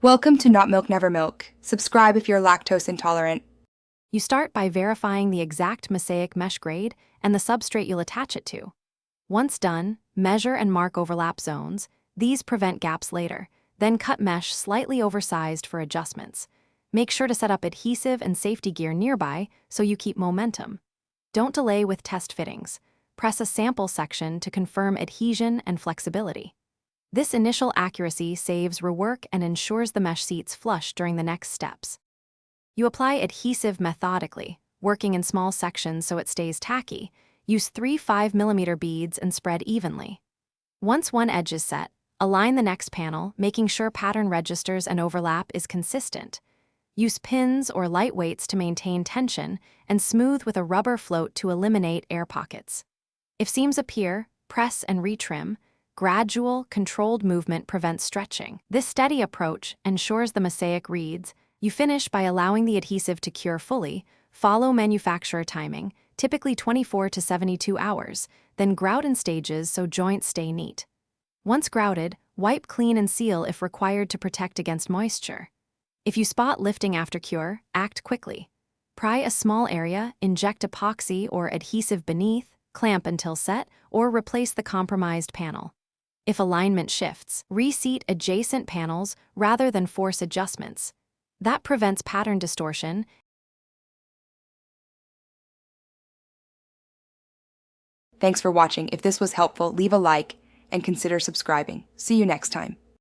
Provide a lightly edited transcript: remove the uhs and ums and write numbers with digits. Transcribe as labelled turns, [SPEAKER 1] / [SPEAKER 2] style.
[SPEAKER 1] Welcome to Not Milk Never Milk. Subscribe if you're lactose intolerant.
[SPEAKER 2] You start by verifying the exact mosaic mesh grade and the substrate you'll attach it to. Once done, measure and mark overlap zones. These prevent gaps later. Then cut mesh slightly oversized for adjustments. Make sure to set up adhesive and safety gear nearby so you keep momentum. Don't delay with test fittings. Press a sample section to confirm adhesion and flexibility. This initial accuracy saves rework and ensures the mesh seats flush during the next steps. You apply adhesive methodically, working in small sections so it stays tacky. Use 3 5mm beads and spread evenly. Once one edge is set, align the next panel, making sure pattern registers and overlap is consistent. Use pins or light weights to maintain tension and smooth with a rubber float to eliminate air pockets. If seams appear, press and retrim. Gradual, controlled movement prevents stretching. This steady approach ensures the mosaic reads. You finish by allowing the adhesive to cure fully, follow manufacturer timing, typically 24 to 72 hours, then grout in stages so joints stay neat. Once grouted, wipe clean and seal if required to protect against moisture. If you spot lifting after cure, act quickly. Pry a small area, inject epoxy or adhesive beneath, clamp until set, or replace the compromised panel. If alignment shifts, reseat adjacent panels rather than force adjustments. That prevents pattern distortion.
[SPEAKER 1] Thanks for watching. If this was helpful, leave a like and consider subscribing. See you next time.